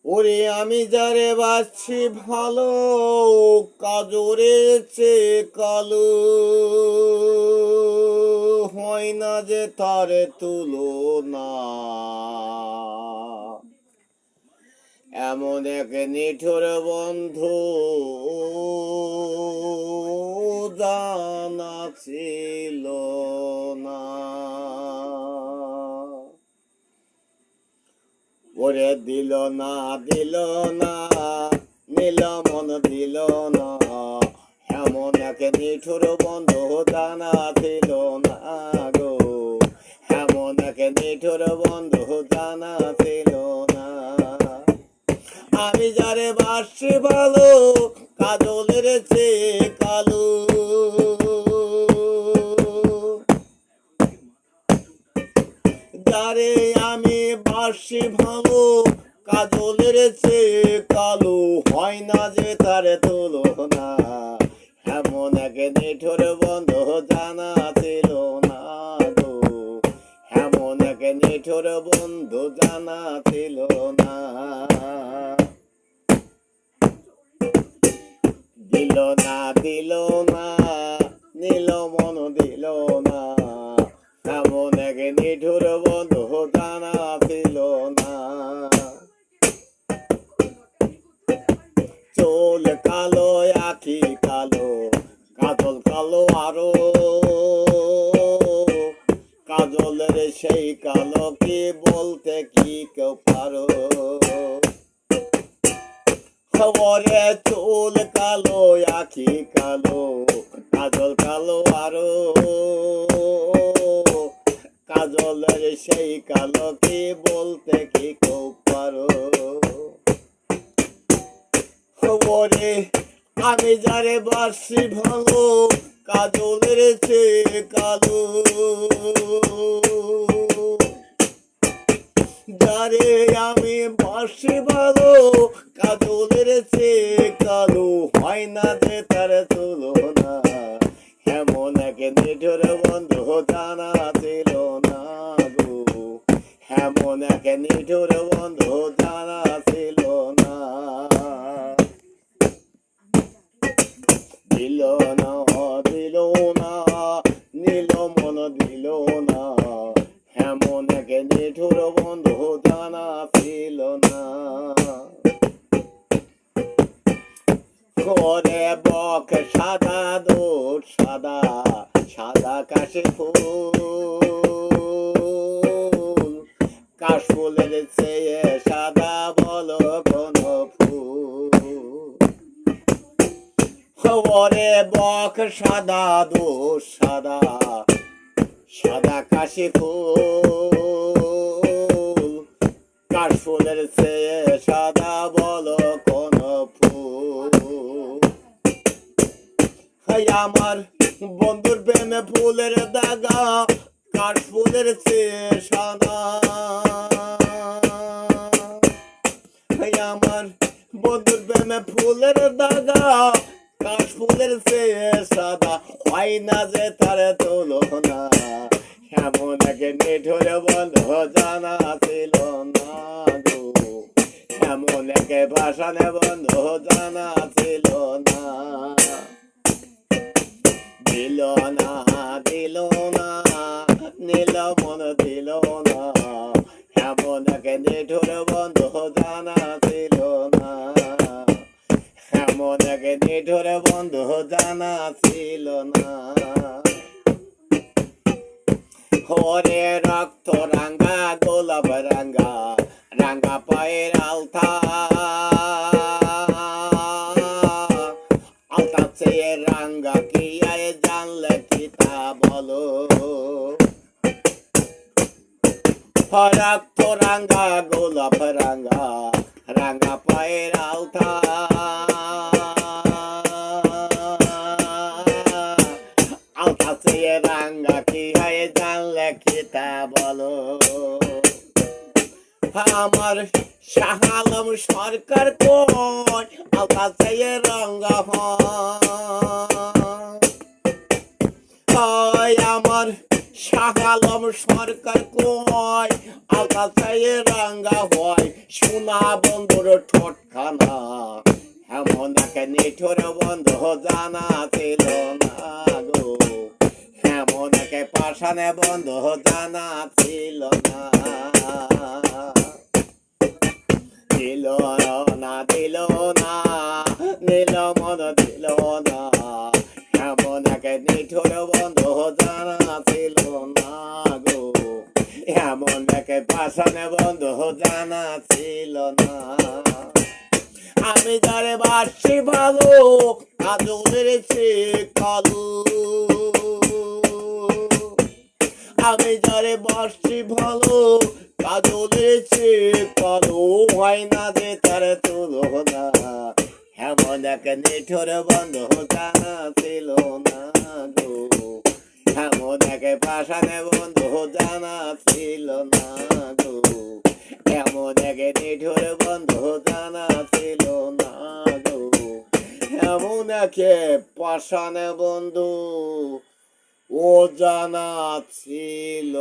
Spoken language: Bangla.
ওরে আমি যারে বাসছি ভালো, কাজরের চেয়ে কালো হয় না যে তারে তুলনা। এমন এক নিঠুর বন্ধু জানা ছিল না। ওরে দিল না নীল মন দিল না, এমন এক নিঠুর বন্ধু জানা ছিল না গো, এমন এক নিঠুর বন্ধু জানা ছিল না। আমি যারে বাসি ভালো, কাজলের চেয়ে কালো যারে আমি বাসি ভালো, কাজলের চেয়ে কালো হয় না যে তারে তুলনা। এমন এক নিঠুর বন্ধু জানা ছিল না গো, এমন এক নিঠুর বন্ধু জানা ছিল না। দিল না নীল মন দিল না, এমন এক নিঠুর বন্ধু জানা ছিল না। চুল কালো আখি কালো, কাজল কালো আরো, কাজলের সেই কালো কি বলতে কি কেউ পারো। খবরে চুল কালো আখি কালো, কাজল কালো আরো, কাজলের সেই কালো কি বলতে কি কেউ পারো। খবরে আমি যারে বাসি ভালো, কাজলের চেয়ে কালো যারে আমি বাসি ভালো, কাজলের চেয়ে কালো হয় না যে তার তুলনা। এমন এক নিঠুর বন্ধু জানা ছিল না গো, এমন এক নিঠুর বন্ধু জানা ছিল না। দিল না নীল মন দিল না, এমন এক নিঠুর বন্ধু জানা ছিল না। করে বক সাদা দোষ সাদা, সাদা কাশে ফুল, কাশফুলের চেয়ে সাদা বলো কোন ফুল। খবরে বক সাদা দোষ সাদা, সাদা কাশি ফুল, কাশফুলের চেয়ে সাদা বলো কোন ফুল। আমার বন্ধুর প্রেমে ফুলের দাগা, কাশফুলের চেয়ে সাদা। আমার বন্ধুর প্রেমে ফুলের দাগা, কাশফুলের চেয়ে সাদা হয় না যে তারে তুলনা। এমন এক নিঠুর বন্ধু জানা ছিল না গো, এমন এক ভাষণে বন্ধু জানা ছিল না। দিল না নীল মন দিল না, এমন এক নিঠুর বন্ধু জানা ছিল না, এমন এক নিঠুর বন্ধু জানা ছিল না। ওরে রক্ত রাঙ্গা গোলাপ রাঙ্গা, রাঙ্গা পায়ের আলতা, আলতা চেয়ে রাঙ্গা কি আয় জানলে কি তা বলো। রক্ত রাঙ্গা গোলাপ রাঙ্গা, রাঙ্গা পায়ের আলতা, আলতা চেয়ে রাঙ্গা কি আয় জানলে কি তা বলো। আমার শাহ আলম সরকার কই আলতা চেয়ে রঙ্গা হয়। আমার শাহ আলম সরকার কয় আলতা চাইয়ে রাঙ্গা হয় সোনা বন্ধুর ঠোঁটখানা এমন এক নিঠুর বন্ধু জানা ছিল না গো এমন এক পাষাণে বন্ধু জানা ছিল না দিল দিল না নীল মন দিল না এমন এক নিঠুর বন্ধু জানা ছিল না গো এমন এক পাষাণে বন্ধু জানা ছিল না আমি যারে বাসি ভালো কাজলের কালো আমি যারে বাসি ভালো কাজলের কালো হয় না যে তার তুলনা এমন এক নিঠুর বন্ধু জানা ছিল না গো এমন এক পাষাণে বন্ধু জানা ছিল না গো এমন এক নিঠুর বন্ধু জানা ছিল না গো এমন এক পাষাণে বন্ধু ও জানা ছিল